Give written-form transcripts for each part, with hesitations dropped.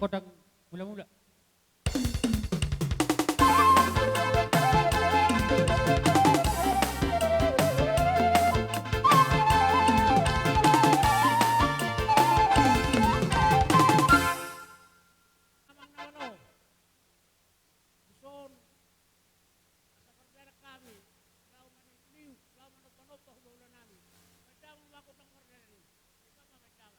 kodang mula-mula. Amang naman o. Ison, sa pagdala kami, ikaw man iliw, ikaw man nagpanop pa huwag namin. Magdamang makot ng ordinary. Ikaw man magdamang.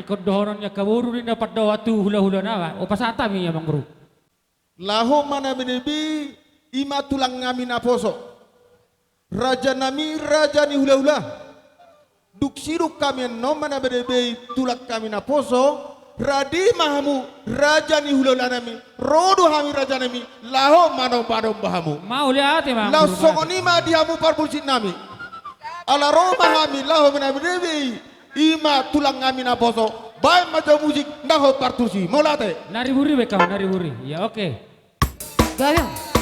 ikut dohonannya kaburu ni dapat dawa tu hula-hula nawa. O pasata mi ya Bang Bro. Laho mana benebi ima tulang ngami na poso. Raja nami raja ni hula-hula. Duk siruk kami no mana benebi tulak kami na poso. Radi mahamu raja ni hula-hula nami. Rodo hami raja nami. Laho mano badom bahamu. Mau lihat ya Bang La Bro. songoni ma dihamu parpulsin nami. Ala Roma hami laho mana benebi ima tulang ngami na poso. Baik macam musik ndaho partusi. Mau late? Nari buri be kau, nari buri. Ya oke. Gayung.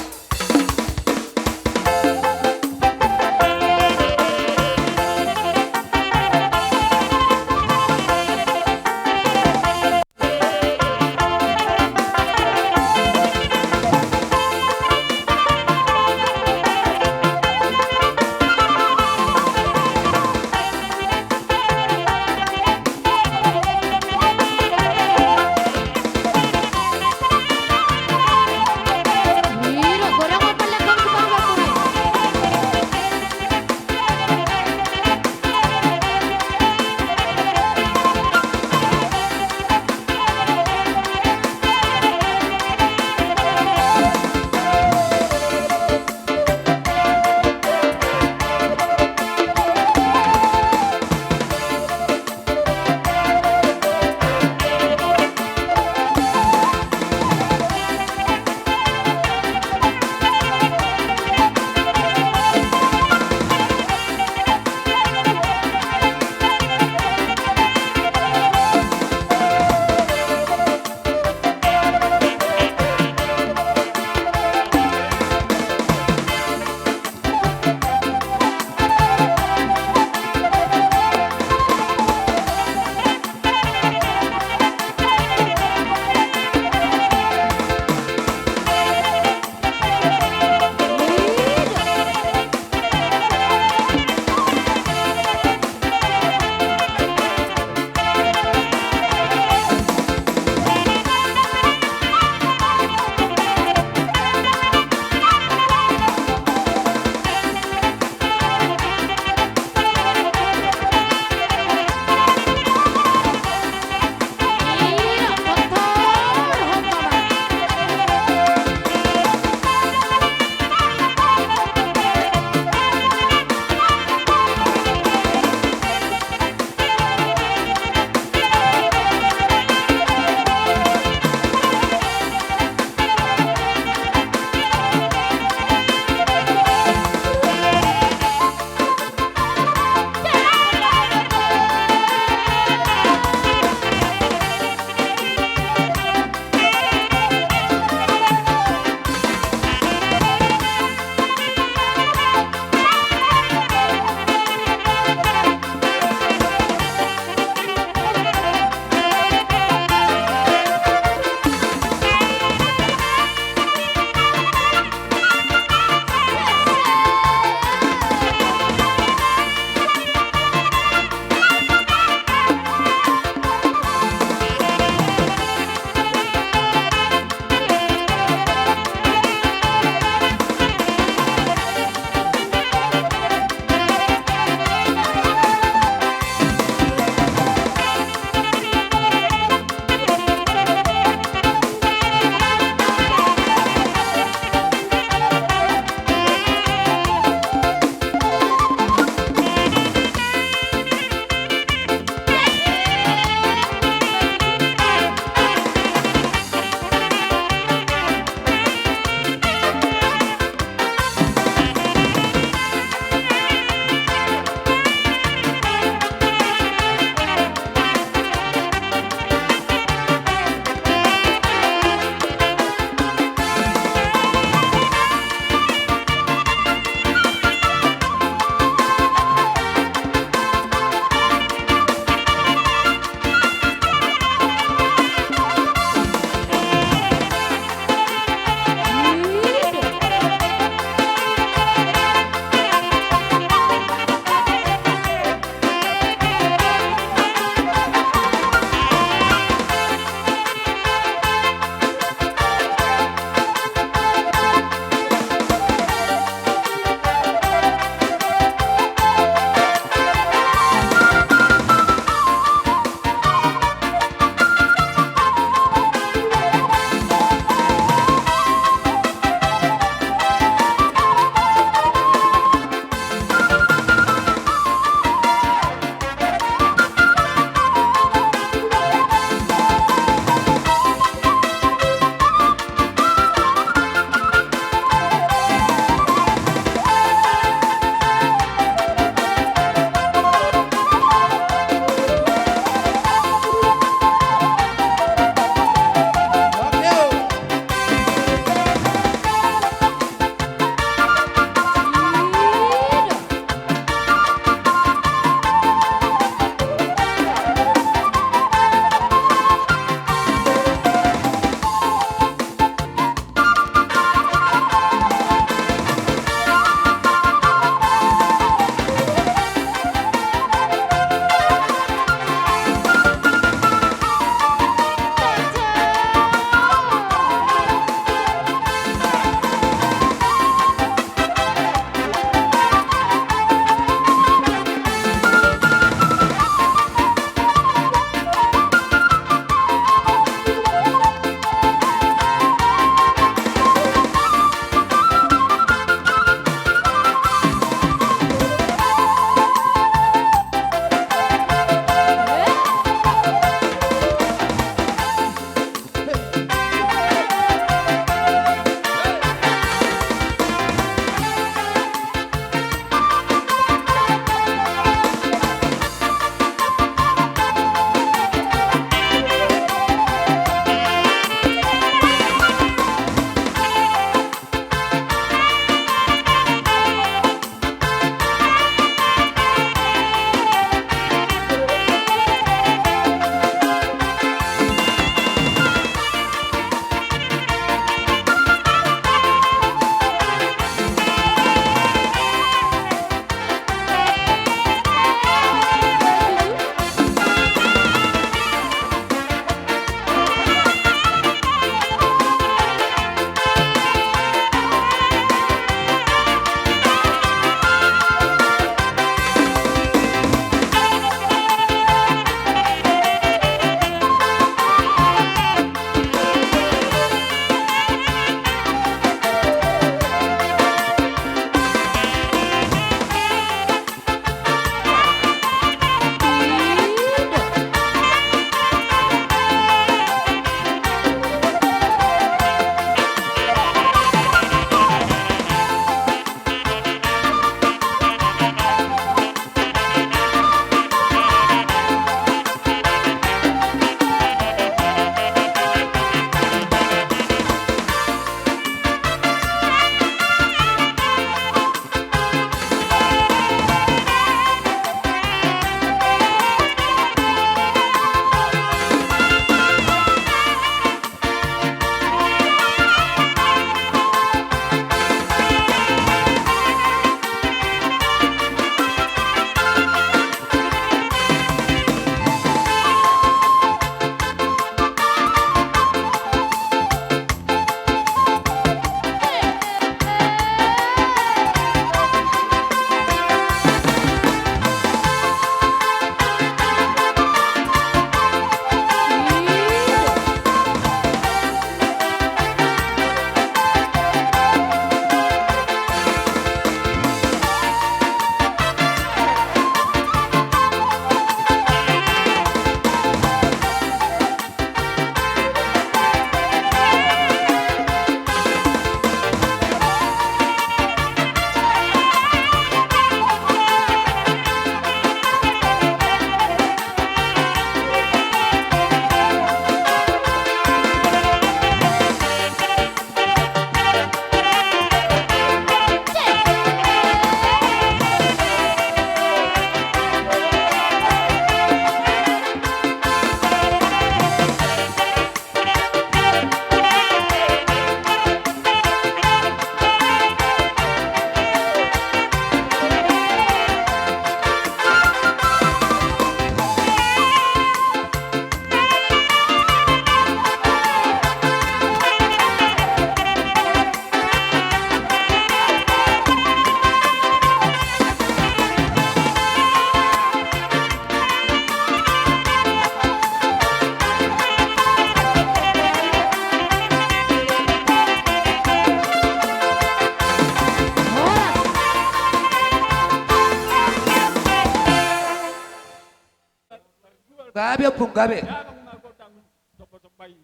Gabi apung gabi. Jangan magodang sopo-sopay.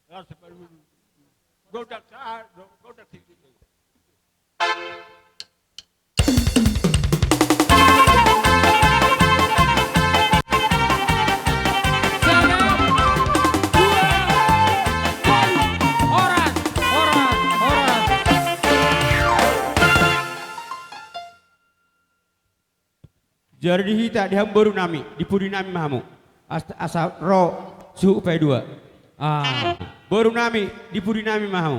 Rasa baru. Godak sa, godak tinggi. Jadi hita di hambaru nami, di pudi nami mahamu. Asa ro suhu upai dua. Baru nami di pudi nami mahamu.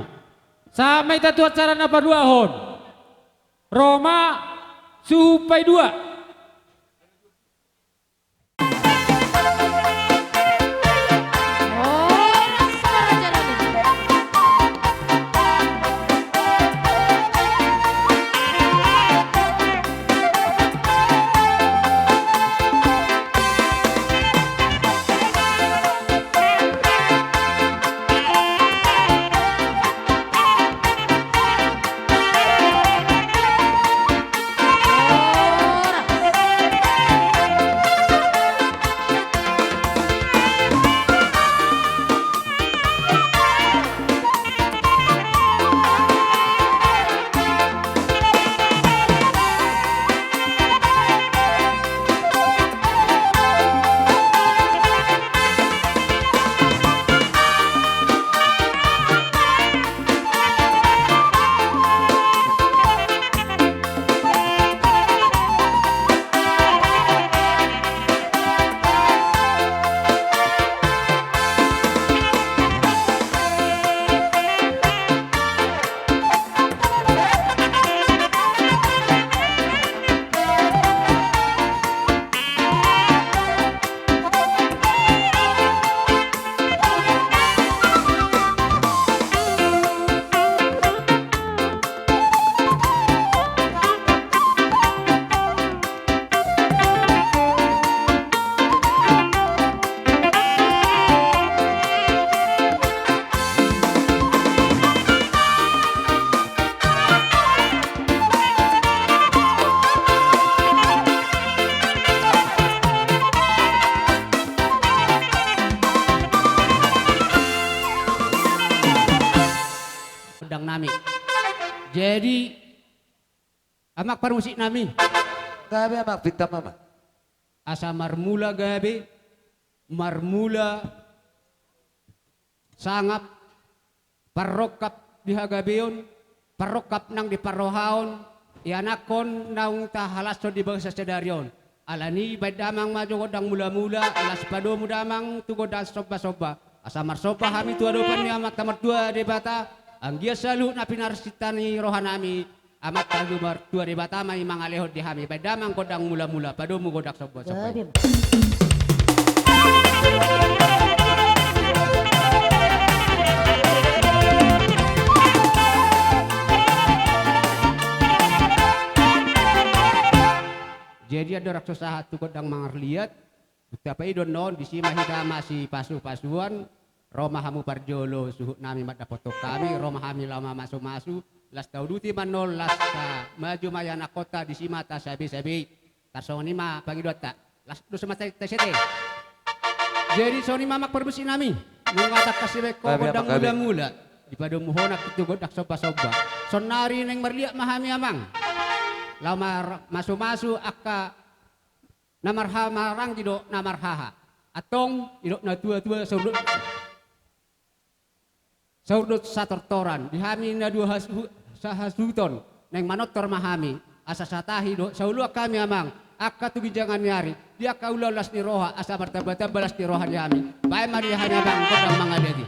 Sampai tatu acara napa dua hon. Roma suhu upai dua. Pedang nami. Jadi amak parmusik nami. Gabi amak bintang mama. Asa marmula gabi. Marmula sangap parokap di hagabeon. Parokap nang di parohaon. Ianakon naung tahalaso di bangsa sedarion. Alani baik damang maju godang mula-mula. Alas pado mudamang tu godang soba-soba. Asa marsoba hami tu adopan ni amat tamat dua debata. Anggia selalu na pinarsitani rohanami amat talu tua di batamai mangalehot di hami badamang godang mula-mula padomu godak sobo-sobo. Jadi ada raksasa tu godang mangarliat tapi idon non di sima hita masih pasu-pasuan Romahamu parjolo suhu nami mata foto kami Romahamu lama masuk-masuk las tau duti manol las maju mayana kota di simata sabi-sabi tarsoni ma pagi dua tak las du semata tesete jadi soni mamak perbusi nami mengata kasih beko godang mula-mula di pada muhona itu godak soba-soba sonari neng berliak mahami amang lama masuk-masuk akka namarha marang jidok namarhaha atong jidok na tua-tua saudut satortoran dihami na dua sahasuton neng manotor mahami asa satahi do saulu kami amang akka tu jangan nyari dia kaulah las ni roha asa martabata balas ni roha yami bae mari hanya bang kodang mangadeti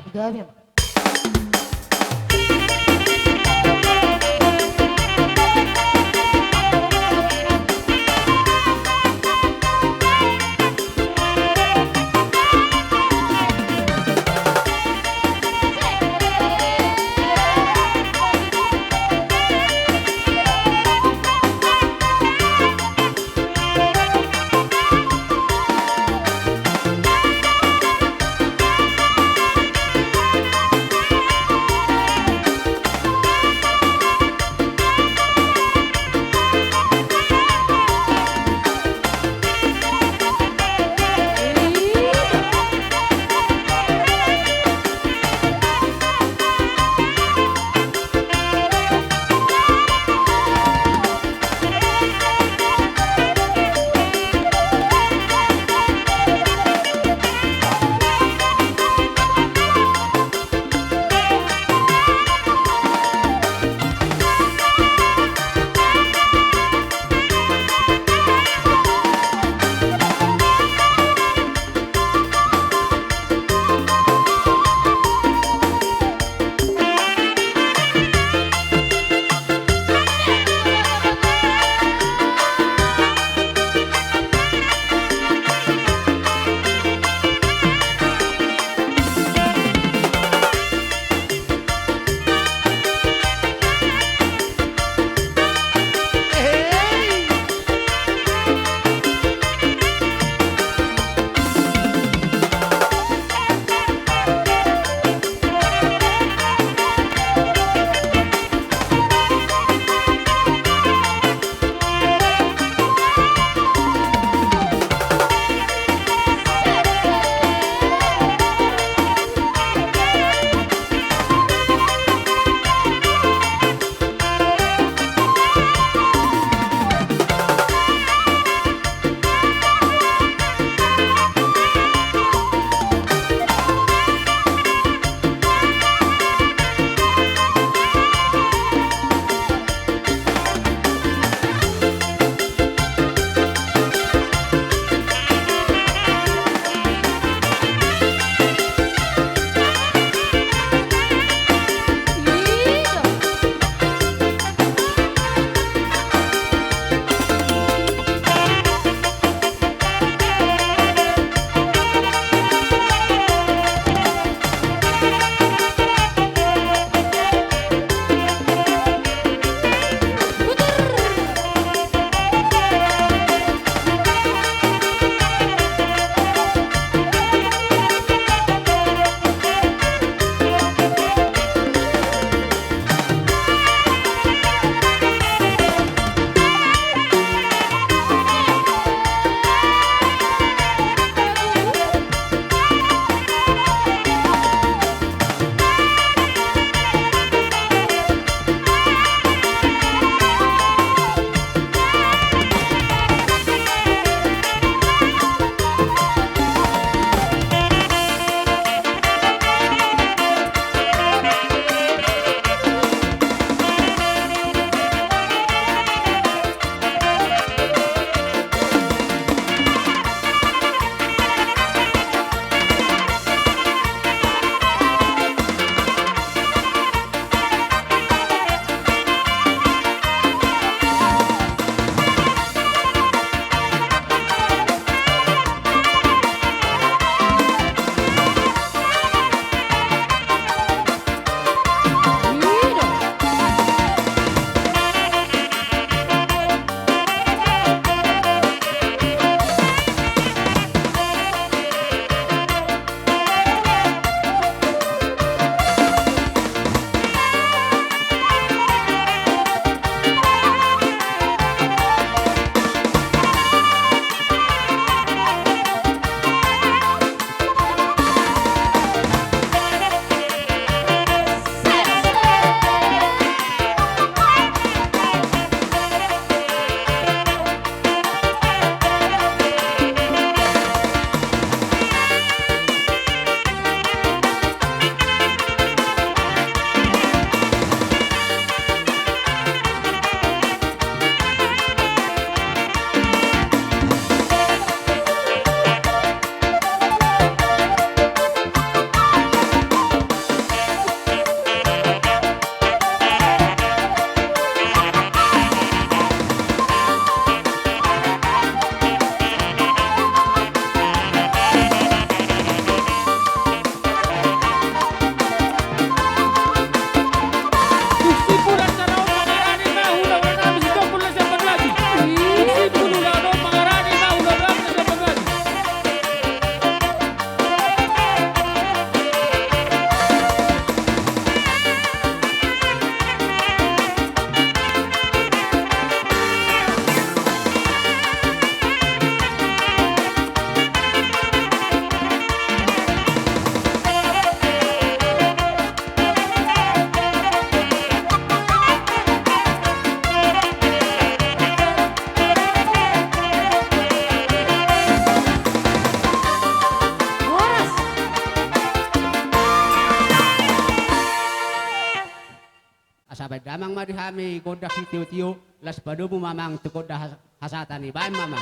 damang madihami kodak si tiu-tiu las padumu mamang tu kodak hasatani bae mamang.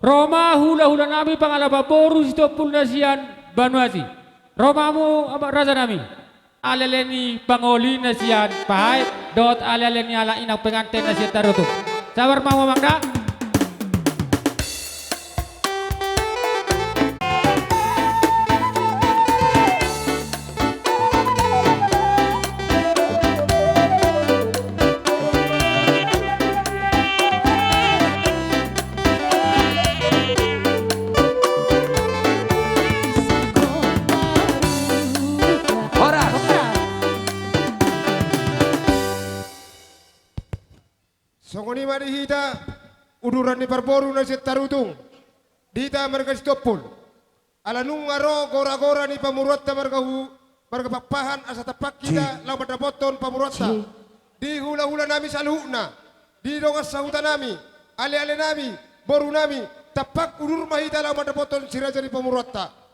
Roma hula-hula nami pangalaba boru sitopul nasian Banuasi. Romamu raja nami. Aleleni pangoli nasian pahait dot aleleni ala inang pengantin nasian tarutuk. Sabar mau mangda. Songoni mari hita uduran ni parboru na si tarutung. Dita mereka stopul. Ala nung aro gora-gora ni pamuruatta mereka pakpahan asa tapak kita lawan dapoton pamuruatta. Di hula-hula nami saluhna. Di dongas sahuta nami. Ale-ale nami. Boru nami. Tapak udur mahita lawan dapoton siraja ni pamuruatta.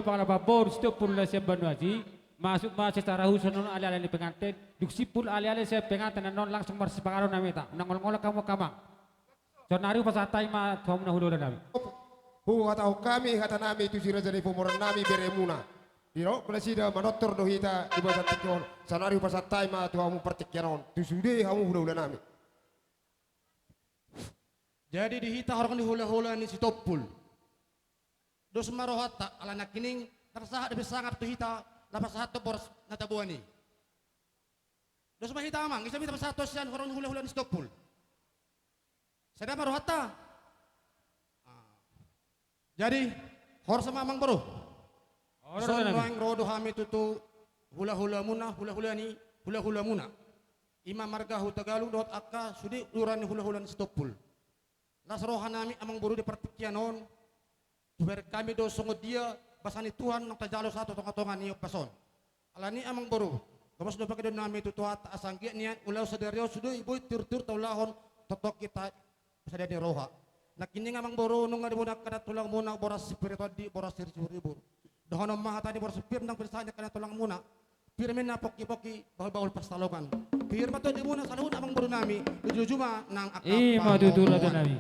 pangalaba bor stop pun la siap Banyuasin masuk secara khusus non ali-ali pengantin duksipul ali-ali saya pengantin non langsung bersepakaro nami ta nangol-ngol kamu kamang sonari pasatai ma tuam na hulo nami Atau kami kata nami itu sira jadi pemuran nami beremuna. Diro kala sida manotor do hita di basa tikon sanari pasatai ma tuamu pertikyanon. Tu sude kamu hula-hula nami. Jadi dihita orang di hula-hula ni si Topul. Dos marohata ala nakining tersahat lebih sangat tu hita lapas satu boros natabuani. Dos mahita amang isa mita satu sian orang hula-hula ni si Topul. Sada marohata. Jadi hor sama amang bro. Son roang rodo hami tutu hula-hula ni hula-hula muna. Ima marga hutagalu dot akka sudi urani hula-hula ni si Topul. Nasrohan nami amang buru di pertikyanon. Tuber kami do sungod dia basani Tuhan nang tajalo satu tonga-tonga niyo pason. Alani amang buru. Kamas do pakai do nami tutuat asanggi niyan ulaw sa deryo sudo iboy tur-tur taulahon totok kita sada ni roha. Nakini amang buru nung ngadi muna kada tulang muna boras spiritual di boras siribur. Dohono maha tadi boras pir nang pirsanya kada tulang muna. Pirmin na poki-poki bahul-bahul pastalokan. Pir mato di muna salun amang buru nami jujuma nang akap. Madudura nami.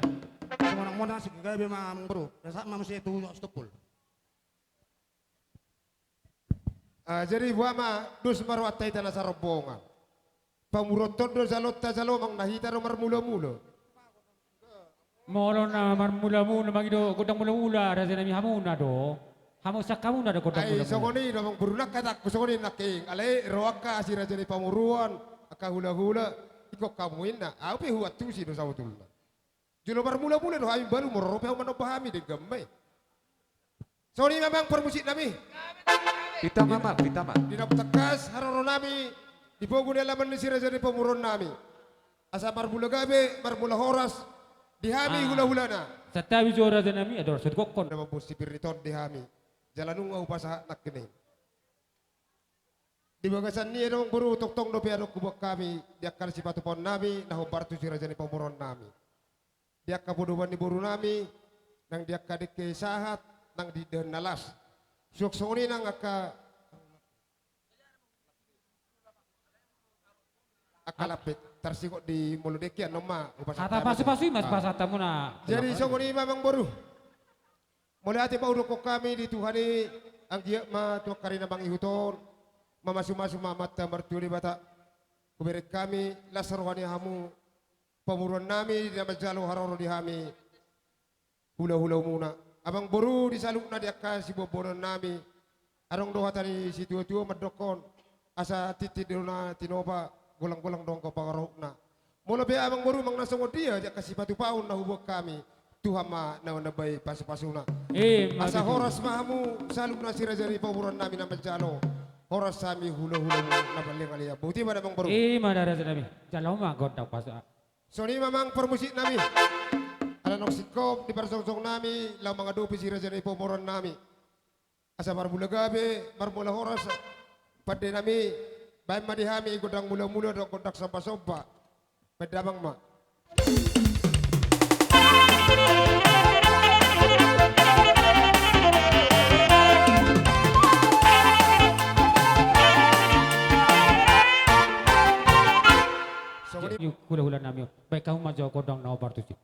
Mona si gabi mamang bro. Dasa mamusia itu stopul. Jadi buama dus marwatai tanah sarobongan. Pamuroton do zalot mang nahita no marmula-mula. Molo na mula-mula magido kodang mula-mula raja nami hamuna do. Hamu sakamuna do kodang Ay mula-mula. songoni namang burunak katak songoni naking. Alay roaka si raja ni pamuruan akahula-hula iko kamuin na. Ape huat tu si do sautul. Julo marmula-mula do kami baru morope ang manopahami di gamay. Songoni memang permusik nami. Kita mama. Dinaptakas haroro nami dipogo nila man ni si raja ni pamuruan nami. Asa marmula gabi, marmula horas. Dihami hula-hula na. Sa tabi jo raja nami ador sud kokon. Nama bos sipiriton dihami. Jalanung au pasahat nak kene. Di bagasan ni dong buru tong do piano kubak kami diakar si patu pon nami naho bartu si raja ni pamuron nami. Diak kabuduban ni buru nami nang diak kadik ke sahat nang di den nalas. Suok soni nang akalapit tersikot di muludekian noma Kata pasu-pasu mas pasata muna. jadi songoni mamang boru mulai ati paudo ko kami di Tuhani ang dia ma tuak karina bang ihuton mamasu-masu mamata martuli bata kuberet kami lasarohani hamu pamuruan nami di majalo haroro di hami hula-hula muna abang boru di salukna di akasi bobonon nami arong doha tani si tua-tua madokon asa titi dona tinoba gulang-gulang dong ko pangarokna. Mula be abang baru mang nasong dia dia kasih batu paun na hubok kami. Tuhan ma na nabay pasu-pasuna. Asa horas mahamu saluk na si raja ni pamuran namin na majalo. Horas sami hula-hula na baling alia. Buti ba abang baru? Madara sa nami. Jalaw ma godak pasa. So ni mamang permusik nami. Ala nok sikop di parsong-song nami law mga dupi si raja ni pamuran nami. Asa marbula gabi, marbula horas. Pade nami baik madihami godang mula-mula do godak sampa-sampa. Pedamang ma. Yuk hula-hula nami. Baik kamu maju kodong na obar tuju.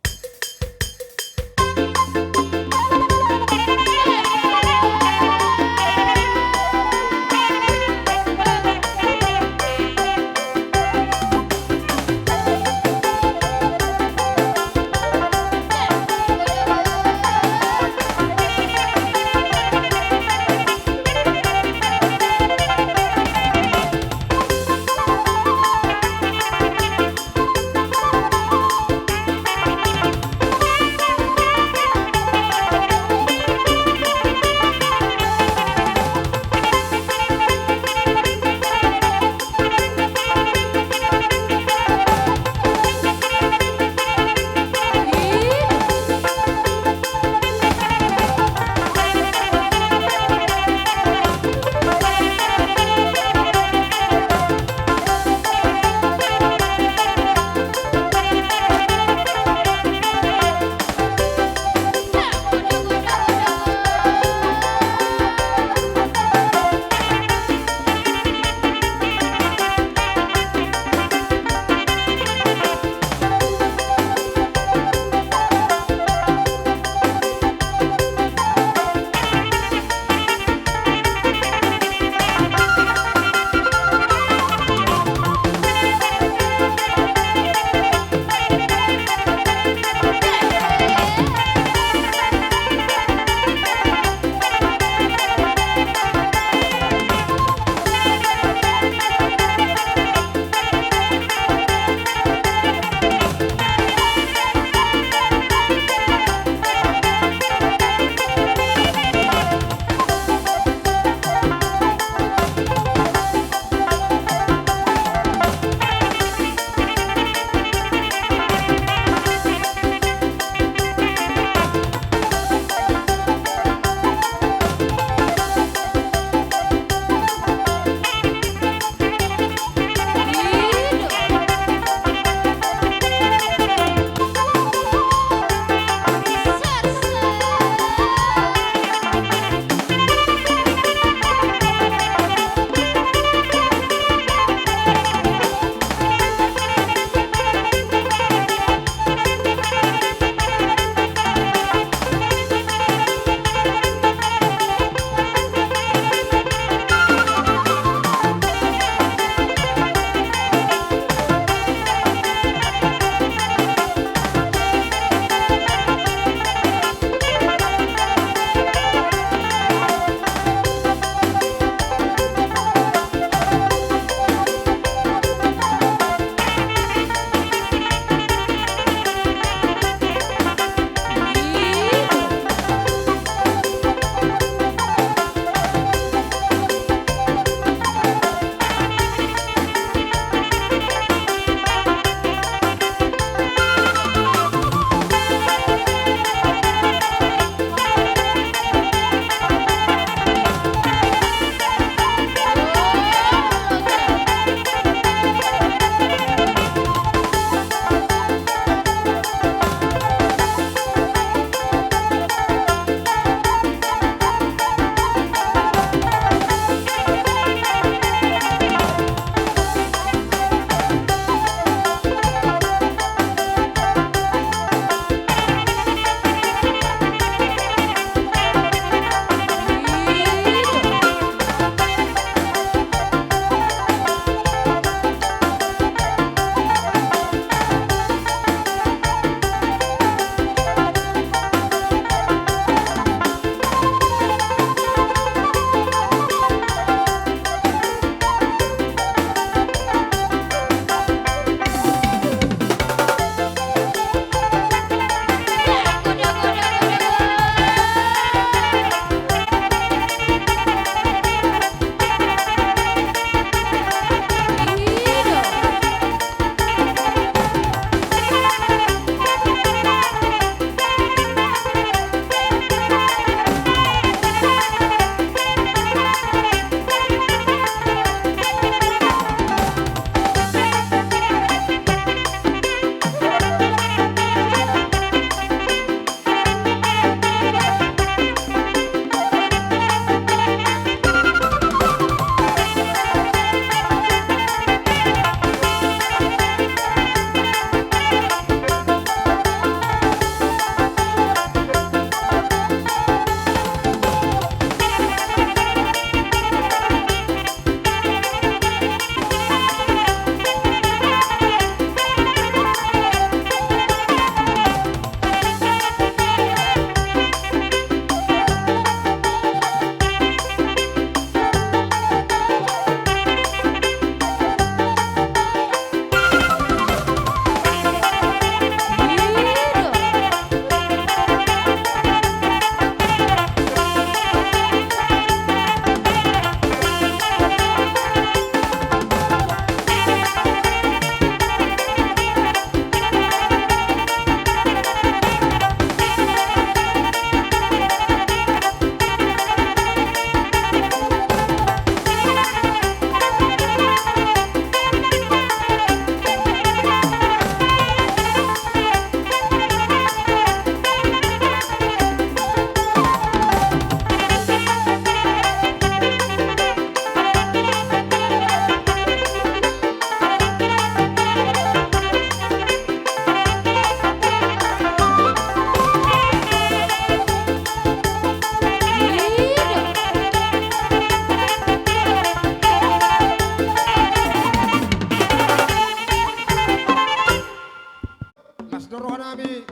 dorohan kami.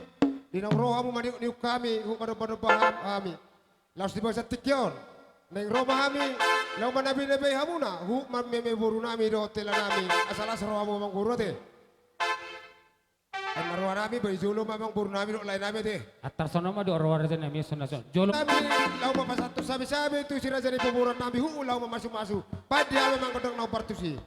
Dinang rohamu maniuk-niuk kami, pada kami. Laos di basa tikyon. Neng roba kami, lau manabi-nabi hamuna, mameme buru nami do tela nami, asalas rohamu mang buru te. Ang naruha nami, bayulo mamang buru nami do lain nami te. Atar sono ma do Raja Nami sonason. Jolo Nami, lau mapasato sabi-sabi tu si raja ni pemuran nami, lau mamasu-masu. Padahal memang kodong nau partusi.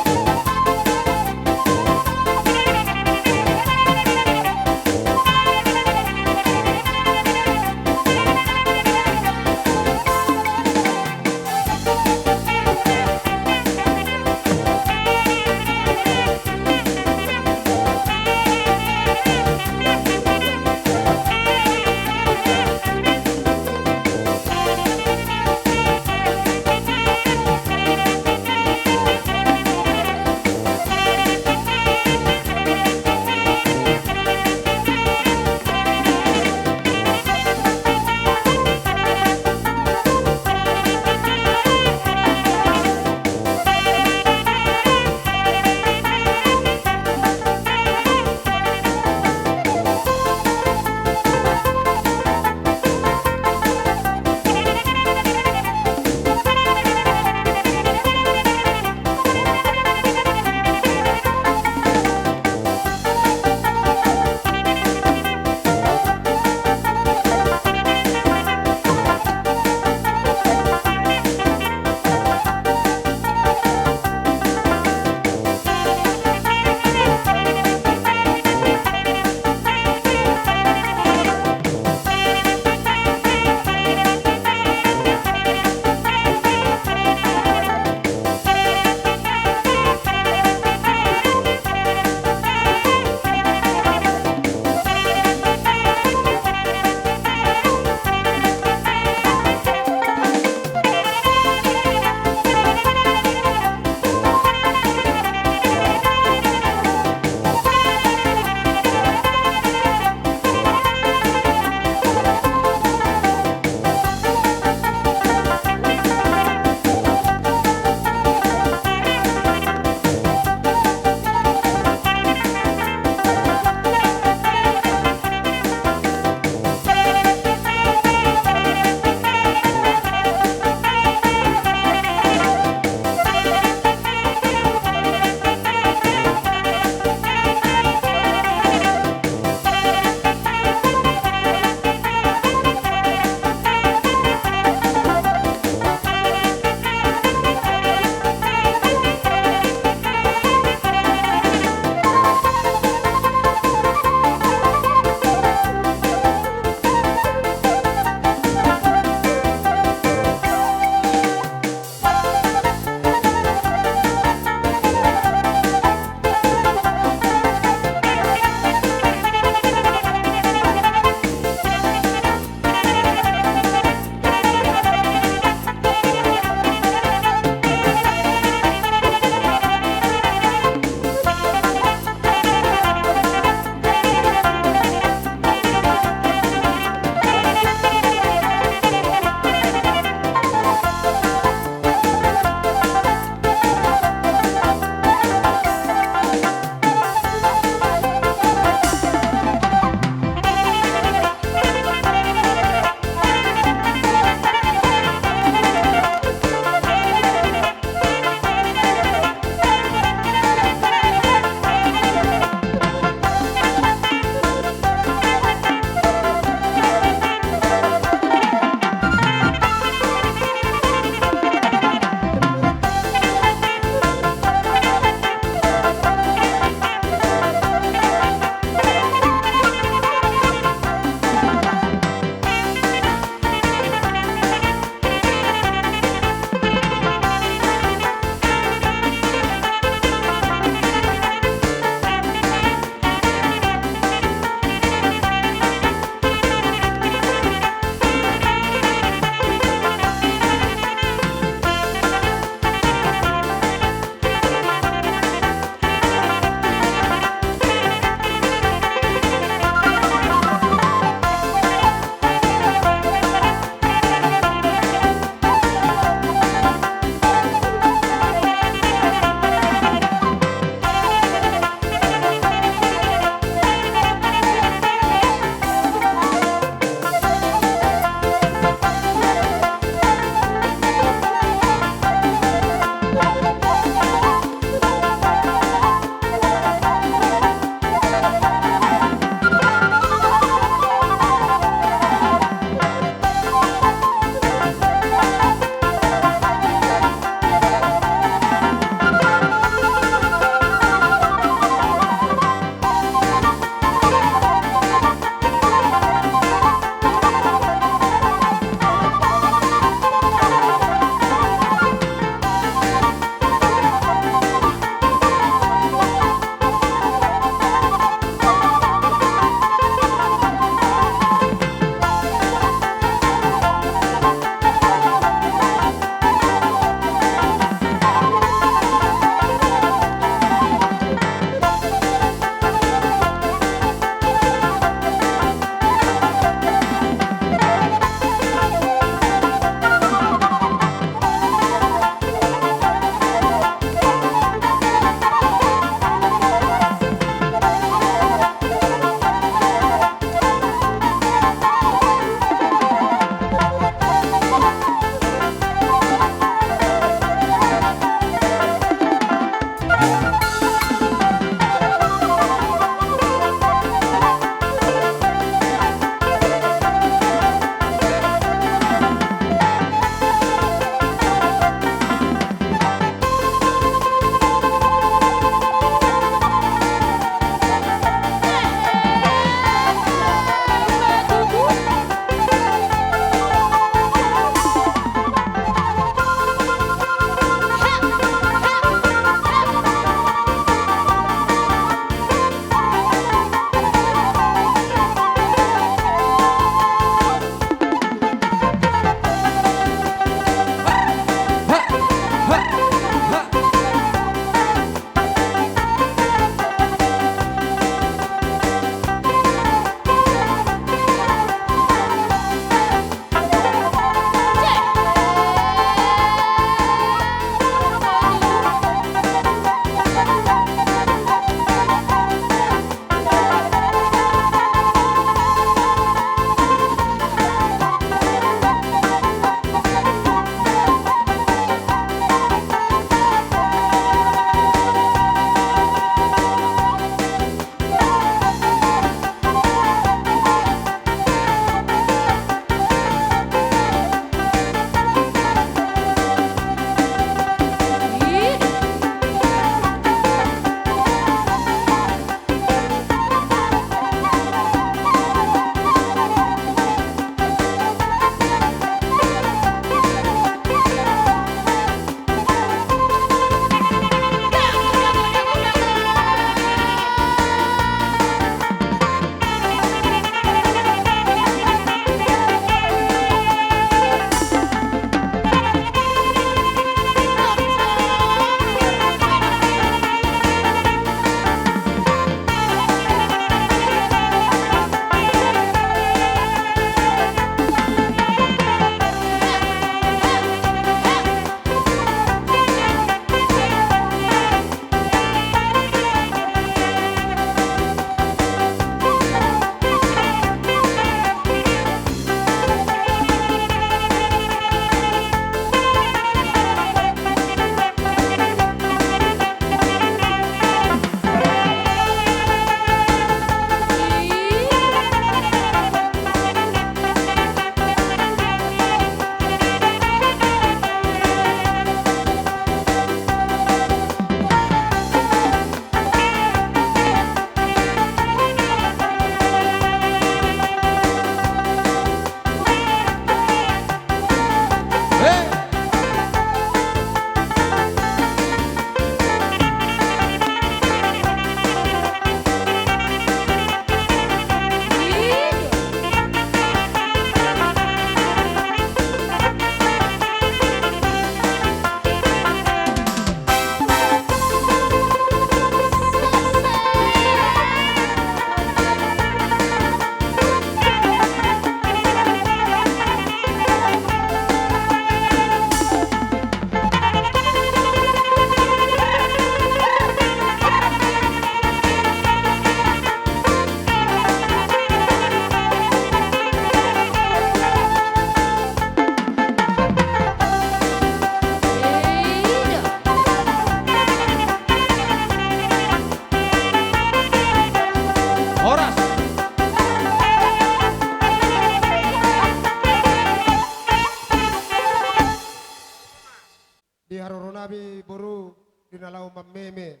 nalaw mameme.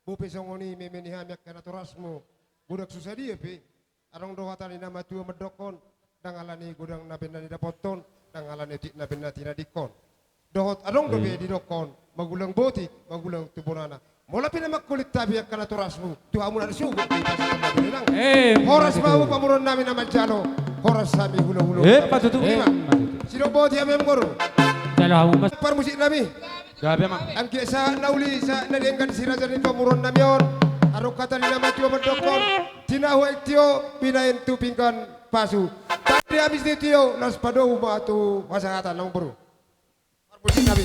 Bupi songoni meme ni hamyak kana torasmu. Budak susah dia pi. Arong dohatan ni nama tua medokon. Dangalani gudang nabena ni dapoton. Dangalani tik nabena tina dikon. Dohot arong dobe di dokon. Magulang botik, magulang tubunana. Mula pinamak kulit tabi kana torasmu. Tuhamu na sugo pi pasal magulang. Horas mau pamuron namin naman jalo. Horas sami hula-hula. Patutu. Sino boti amem guru? Kalau kamu mas. Permusik nami. Gabi mang. Ang kesa nauli sa nadiengkan si raja ni pamuron nami on. Aro kata ni nama tio mendokon. Tinahu tio pinain tu pingkan pasu. Tadi habis ni tio nas pado uma tu masangatan nang buru. Permusik nami.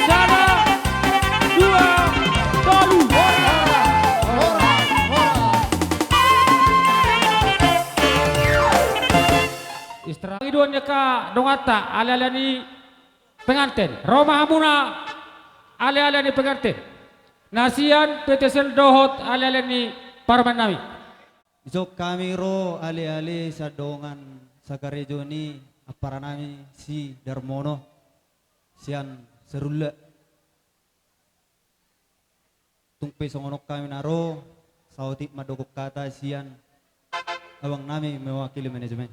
Sana dua tolu. Istirahat iduannya ka dongata ala-ala ni pengantin. Roma Hamuna ala-ala ni pengantin. Nasian petesel dohot ala-ala ni parman nami. Isok kami ro ali-ali sa dongan sa karejo ni apara nami si Darmono sian serulla tungpe songonok kami naro sautik madogok kata sian abang nami mewakili manajemen.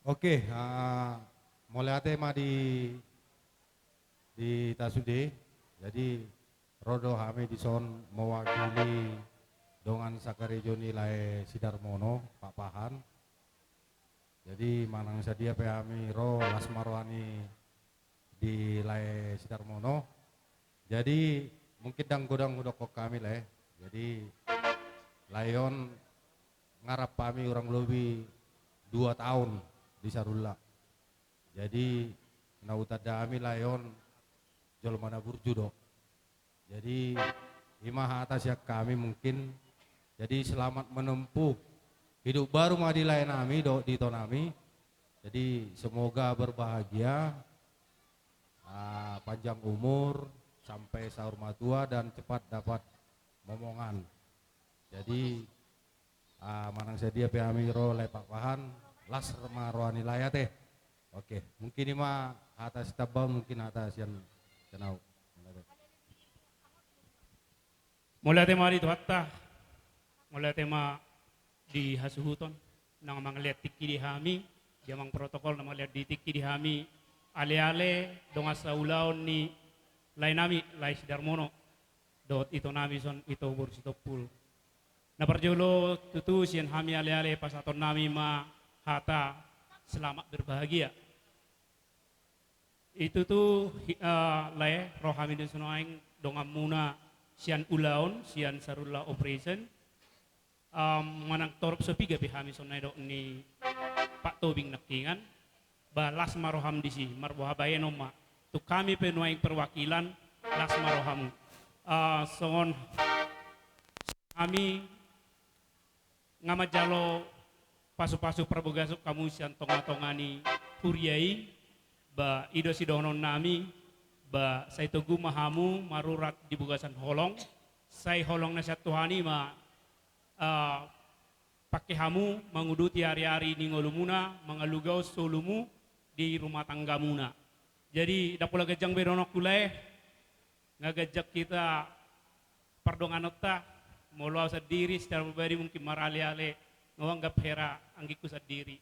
Oke, mulai ate mah di Tasude. Jadi rodo kami di son mewakili dongan sakarejo nilai Sidarmono Pak Pahan. Jadi manang sadia kami ro lasmarwani di lai Sidarmono. Jadi mungkin dang godang udok kami lah. Jadi layon ngarap kami orang lebih 2 tahun di Sarulla. Jadi nauta dami layon jol mana burju dok. Jadi imah atas ya kami mungkin jadi selamat menempuh hidup baru mah di lain nami dok di tonami. Jadi semoga berbahagia, panjang umur sampai sahur matua dan cepat dapat momongan. Jadi manang sedia kami ro lepak pahan las marwani laya teh. Oke, mungkin ini mah atas tabal mungkin atas yang kenau. Mulai tema di tuhatta, mulai tema di hasuhuton, nang mangaliat tiki di hami, dia mang protokol nang mangaliat di tiki di hami, ale-ale donga saulaon ni lain nami, lain Sidarmono, dot ito nami son ito bursitopul. Na parjolo tutu sian hami ale-ale pasaton nami ma hata selamat berbahagia. Itu tuh lae rohami dan sunaing dongam muna sian ulaon sian Sarulla operation manang torop sepi gabi hami sonai dok ni Pak Tobing nakingan balas maroham disi marboha bayenoma tu kami penuaing perwakilan las marohamu songon kami ngamajalo pasu-pasu prabogasuk kamu sian tonga-tongani kuriai ba ido sidonon nami ba say tugu mahamu marurat di bugasan holong say holong na tuhani ma pakai hamu menguduti hari-hari di ngolumuna mengalugaw solumu di rumah tangga muna. Jadi dapula gajang beronok kulai ngagajak kita pardongan otta molo sendiri secara pribadi mungkin marali-ale ngawanggap hera anggiku sendiri.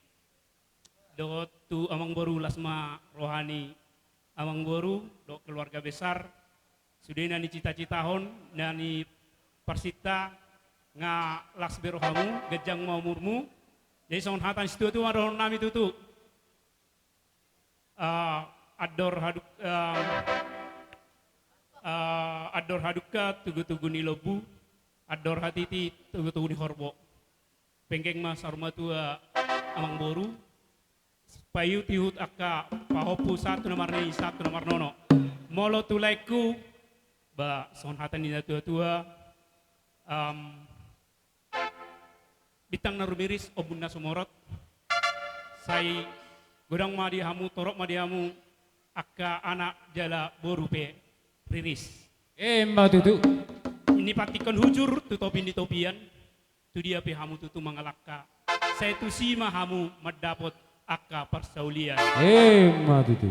Dot tu amang boru lasma rohani amang boru do keluarga besar sudah nani cita-citahon nani persita nga las berohamu gejang mau murmu jadi songon hatan situ tu marohon nami tutu ador haduk ador haduka tugu-tugu ni lobu ador hatiti tugu-tugu ni horbo pengkeng mas arma tua amang boru payu tihut akka pahopu satu nomor ni satu nomor nono molo tulaiku ba son hatan ni tua-tua bitang narumiris obunna sumorot sai godang madihamu torok madihamu akka anak jala borupe riris Mbak Tutu ini patikan hujur tu topin di topian tu dia pihamu tutu mangalakka saya tu si mahamu mendapot Akka Persaulian. Matutu.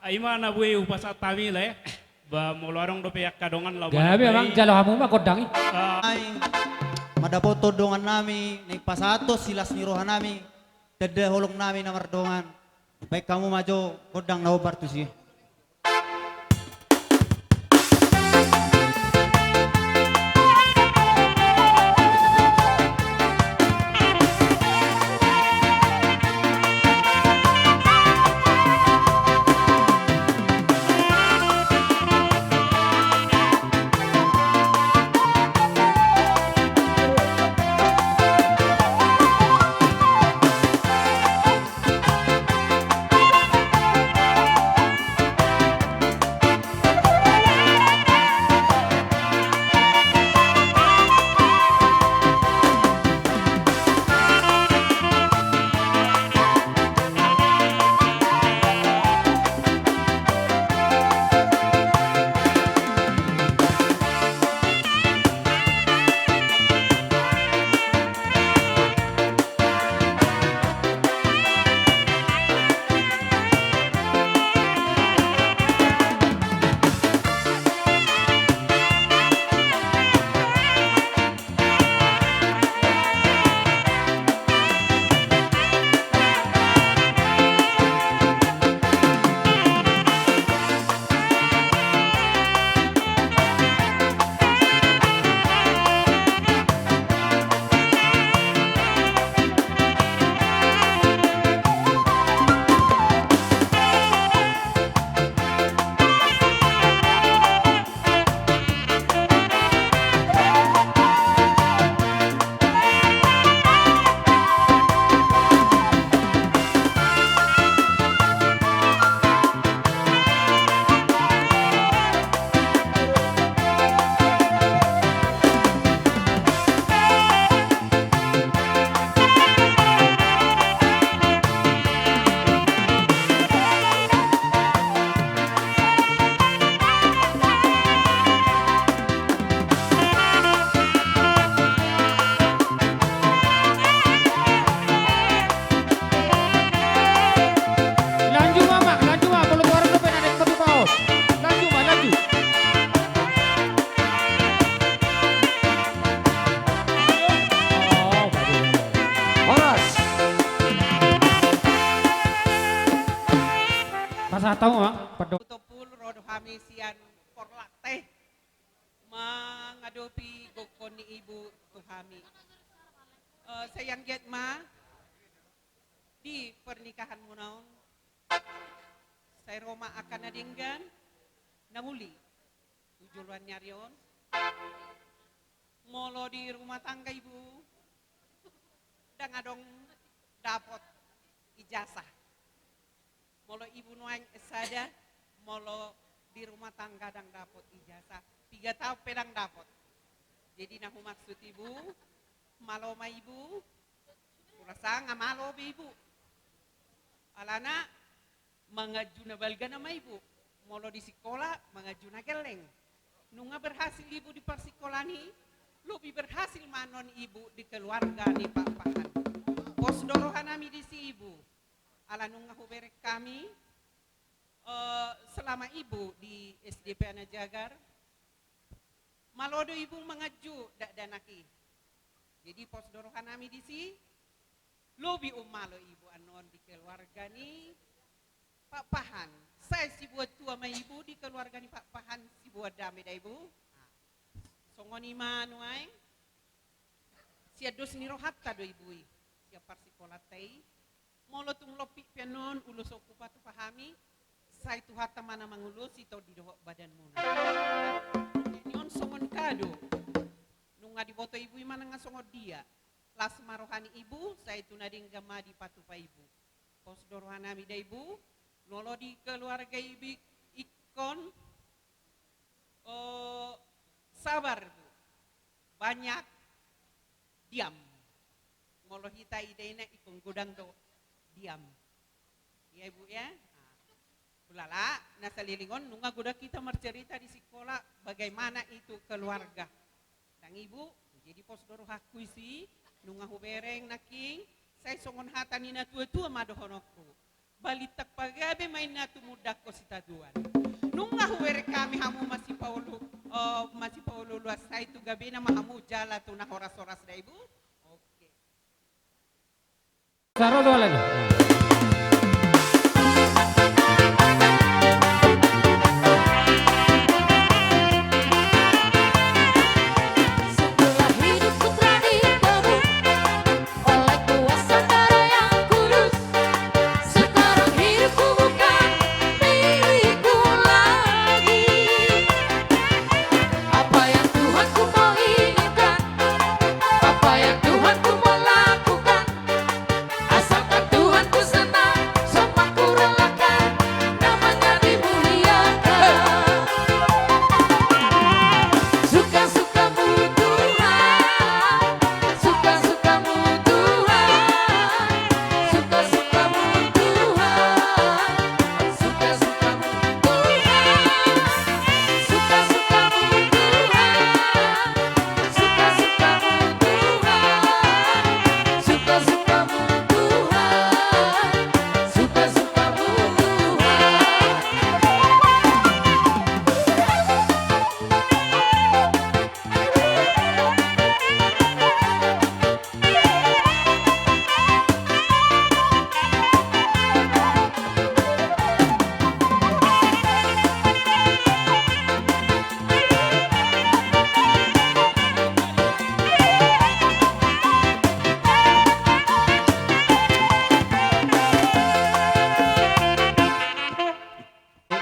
Aimana bue upasa tami lah ya. Ba molorong do peyak kadongan lawan. Gabi amang jalo hamu mah kodangi. Ay, madapoto dongan nami, naik pasato silas nirohan nami, dede holong nami na mardongan. Baik kamu maju kodang na obar tu sih. Tahu mak, pedok. Utopul rodo kami sian korlak teh mengadopi gokon ni ibu tuhami. Sayang giat ma di pernikahan munaon saya Roma akan nadinggan nanguli tujuan nyarion molo di rumah tangga ibu dan adong dapat ijazah. Molo ibu nuang esada, molo di rumah tangga dang dapat ijazah. 3 tahun pedang dapat. Jadi nahu maksud ibu, malo ma ibu, kurasa ngamalo be ibu. Alana mangaju na balga nama ibu. Molo di sekolah mangaju na geleng. Nunga berhasil ibu di persikolah ni, lebih berhasil manon ibu di keluarga ni Pak Pahan. Pos dorohan nami di si ibu. Ala nunga huberek kami selama ibu di SDP Anak Jagar malodo ibu mengaju dak danaki. Jadi pos dorohan nami di si lobi malo ibu anon di keluarga ni Pak Pahan. Saya si buat tua ma ibu di keluarga ni Pak Pahan si buat dame da ibu. Songoni manuai sia dos ni rohatta do ibu. Sia parsikola tei molo tung lopi pianon ulus okupatu pahami sai tu hatta mana mangulus ito di dohok badan muna. Ini on songon kado. Nunga di boto ibu imana nga songon dia. Las marohani ibu sai tu nading gama di patu pa ibu. Pos dorohanami da ibu nolo di keluarga ibu ikon sabar bu. Banyak diam. Molo hita idena ikon gudang do diam. Ya ibu ya. Ulala, nasa lilingon, nunga guda kita bercerita di sekolah bagaimana itu keluarga. Dan ibu, Jadi pos doro hakui si nunga hubereng naking saya songon hata nina tua-tua madohonokku. Balitak pagabe main natu mudak ko sita duan. Nunga hubereng kami hamu masih paulo luas saya tu gabe na mahamu jala tu na horas-horas da ibu. Oke. Sarodo alana.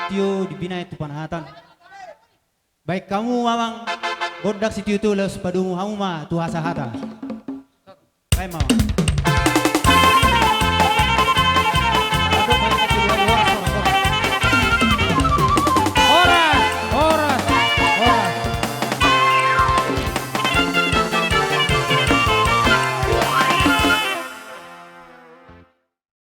Tio dibina itu panahatan. Baik kamu mamang godak si tio tu les padumu hamu ma tu hasahata. Baik mamang.